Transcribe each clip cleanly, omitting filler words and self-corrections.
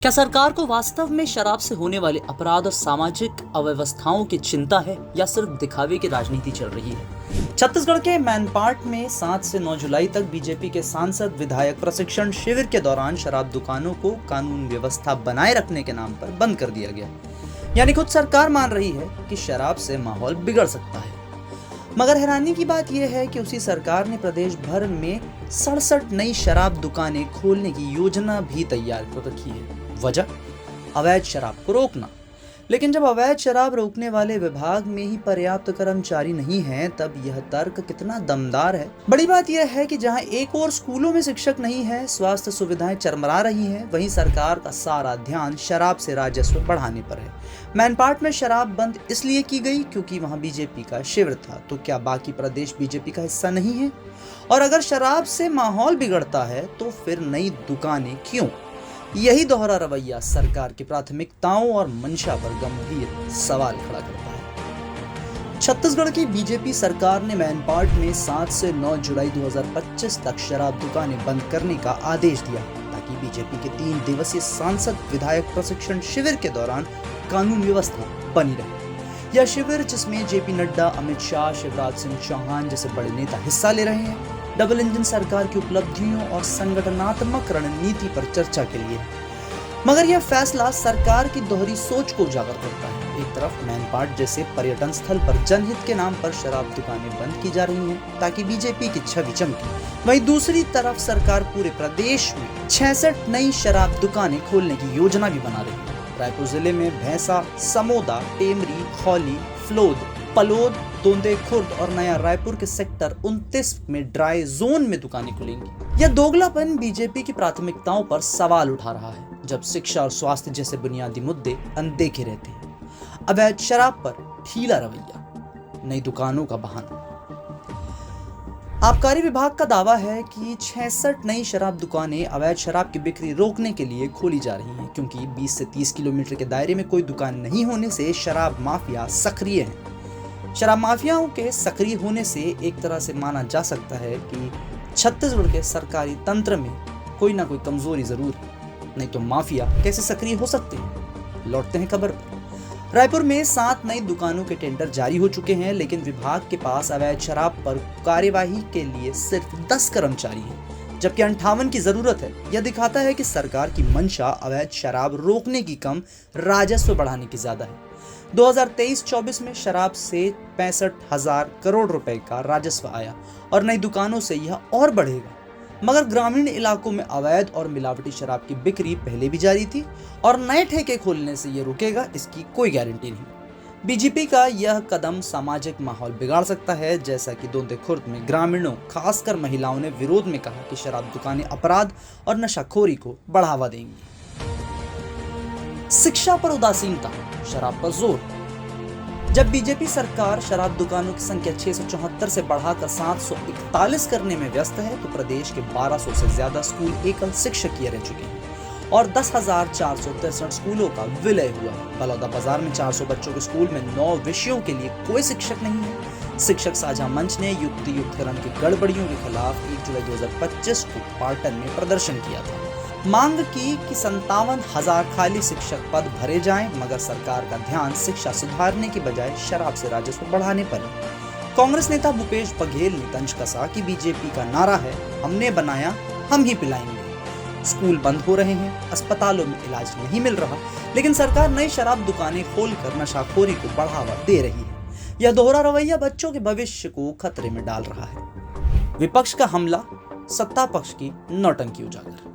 क्या सरकार को वास्तव में शराब से होने वाले अपराध और सामाजिक अव्यवस्थाओं की चिंता है या सिर्फ दिखावे की राजनीति चल रही है? छत्तीसगढ़ के मैनपाट में 7 से 9 जुलाई तक बीजेपी के सांसद विधायक प्रशिक्षण शिविर के दौरान शराब दुकानों को कानून व्यवस्था बनाए रखने के नाम पर बंद कर दिया गया। यानी खुद सरकार मान रही है कि शराब से माहौल बिगड़ सकता है। मगर हैरानी की बात यह है कि उसी सरकार ने प्रदेश भर में 67 नई शराब दुकानें खोलने की योजना भी तैयार कर रखी है। वजह अवैध शराब को रोकना। लेकिन जब अवैध शराब रोकने वाले विभाग में ही पर्याप्त कर्मचारी नहीं हैं, तब यह तर्क कितना दमदार है। बड़ी बात यह है कि जहां एक और स्कूलों में शिक्षक नहीं है, स्वास्थ्य सुविधाएं चरमरा रही हैं, वहीं सरकार का सारा ध्यान शराब से राजस्व बढ़ाने पर है। मैनपाट में शराब बंद इसलिए की गई क्योंकि वहां बीजेपी का शिविर था। तो क्या बाकी प्रदेश बीजेपी का हिस्सा नहीं है? और अगर शराब से माहौल बिगड़ता है तो फिर नई दुकानें क्यों? यही दोहरा रवैया सरकार की प्राथमिकताओं और मंशा पर गंभीर सवाल खड़ा करता है। छत्तीसगढ़ की बीजेपी सरकार ने मैनपाट में 7 से 9 जुलाई 2025 तक शराब दुकानें बंद करने का आदेश दिया ताकि बीजेपी के 3 दिवसीय सांसद विधायक प्रशिक्षण शिविर के दौरान कानून व्यवस्था बनी रहे। यह शिविर, जिसमें जेपी नड्डा, अमित शाह, शिवराज सिंह चौहान जैसे बड़े नेता हिस्सा ले रहे हैं, डबल इंजन सरकार की उपलब्धियों और संगठनात्मक रणनीति पर चर्चा के लिए। मगर यह फैसला सरकार की दोहरी सोच को उजागर करता है। एक तरफ मैनपाट जैसे पर्यटन स्थल पर जनहित के नाम पर शराब दुकानें बंद की जा रही हैं ताकि बीजेपी की छवि चमके, वहीं दूसरी तरफ सरकार पूरे प्रदेश में 66 नई शराब दुकानें खोलने की योजना भी बना रही है। रायपुर जिले में भैंसा, समोदा, टेमरी, खौली, फ्लोद, पलोद, दोंदे खुर्द और नया रायपुर के सेक्टर 29 में ड्राई जोन में दुकानें खुलेंगी। यह दोगलापन बीजेपी की प्राथमिकताओं पर सवाल उठा रहा है, जब शिक्षा और स्वास्थ्य जैसे बुनियादी मुद्दे अनदेखे रहते हैं। अवैध शराब पर ढीला रवैया, नई दुकानों का बहाना। आबकारी विभाग का दावा है कि 66 नई शराब दुकानें अवैध शराब की बिक्री रोकने के लिए खोली जा रही हैं, क्योंकि 20 से 30 किलोमीटर के दायरे में कोई दुकान नहीं होने से शराब माफिया सक्रिय हैं। शराब माफियाओं के सक्रिय होने से एक तरह से माना जा सकता है कि छत्तीसगढ़ के सरकारी तंत्र में कोई ना कोई कमजोरी जरूर है, नहीं तो माफिया कैसे सक्रिय हो सकते हैं। लौटते हैं खबर पर। रायपुर में 7 नई दुकानों के टेंडर जारी हो चुके हैं, लेकिन विभाग के पास अवैध शराब पर कार्यवाही के लिए सिर्फ 10 कर्मचारी हैं, जबकि 58 की जरूरत है। यह दिखाता है कि सरकार की मंशा अवैध शराब रोकने की कम, राजस्व बढ़ाने की ज्यादा है। 2023-24 में शराब से 65,000 करोड़ रुपए का राजस्व आया और नई दुकानों से यह और बढ़ेगा। मगर ग्रामीण इलाकों में अवैध और मिलावटी शराब की बिक्री पहले भी जारी थी और नए ठेके खोलने से यह रुकेगा, इसकी कोई गारंटी नहीं। बीजेपी का यह कदम सामाजिक माहौल बिगाड़ सकता है, जैसा कि दोंदे खुर्द में ग्रामीणों, खासकर महिलाओं ने विरोध में कहा कि शराब दुकानें अपराध और नशाखोरी को बढ़ावा देंगी। शिक्षा पर उदासीनता, शराब पर जोर। जब बीजेपी सरकार शराब दुकानों की संख्या 674 से बढ़ाकर 741 करने में व्यस्त है, तो प्रदेश के 1200 से ज्यादा स्कूल एकल शिक्षकीय रह चुके हैं और 10,463 स्कूलों का विलय हुआ है। बलौदा बाजार में 400 बच्चों के स्कूल में 9 विषयों के लिए कोई शिक्षक नहीं है। शिक्षक साझा मंच ने युक्तियुक्तकरण की गड़बड़ियों के खिलाफ 1 जुलाई 2025 को पाटन में प्रदर्शन किया था। मांग की कि 57,000 खाली शिक्षक पद भरे जाएं, मगर सरकार का ध्यान शिक्षा सुधारने की बजाय शराब से राजस्व बढ़ाने पर है। कांग्रेस नेता भूपेश बघेल ने तंज कसा कि बीजेपी का नारा है, हमने बनाया हम ही पिलाएंगे। स्कूल बंद हो रहे हैं, अस्पतालों में इलाज नहीं मिल रहा, लेकिन सरकार नई शराब दुकानें खोलकर नशाखोरी को बढ़ावा दे रही है। यह दोहरा रवैया बच्चों के भविष्य को खतरे में डाल रहा है। विपक्ष का हमला, सत्ता पक्ष की नौटंकी उजागर।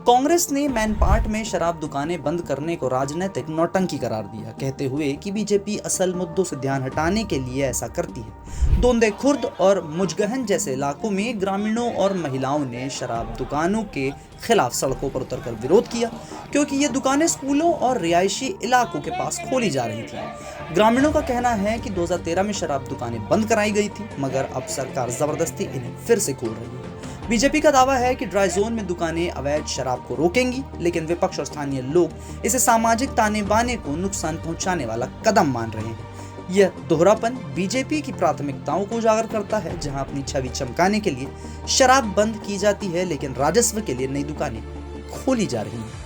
कांग्रेस ने मैनपाट में शराब दुकानें बंद करने को राजनीतिक नौटंकी करार दिया, कहते हुए कि बीजेपी असल मुद्दों से ध्यान हटाने के लिए ऐसा करती है। दोंदे खुर्द और मुजगहन जैसे इलाकों में ग्रामीणों और महिलाओं ने शराब दुकानों के खिलाफ सड़कों पर उतरकर विरोध किया, क्योंकि ये दुकानें स्कूलों और रिहायशी इलाकों के पास खोली जा रही थी। ग्रामीणों का कहना है कि 2013 में शराब दुकानें बंद कराई गई थी, मगर अब सरकार जबरदस्ती इन्हें फिर से खोल रही है। बीजेपी का दावा है कि ड्राई जोन में दुकानें अवैध शराब को रोकेंगी, लेकिन विपक्ष और स्थानीय लोग इसे सामाजिक ताने बाने को नुकसान पहुंचाने वाला कदम मान रहे हैं। यह दोहरापन बीजेपी की प्राथमिकताओं को उजागर करता है, जहां अपनी छवि चमकाने के लिए शराब बंद की जाती है, लेकिन राजस्व के लिए नई दुकानें खोली जा रही हैं।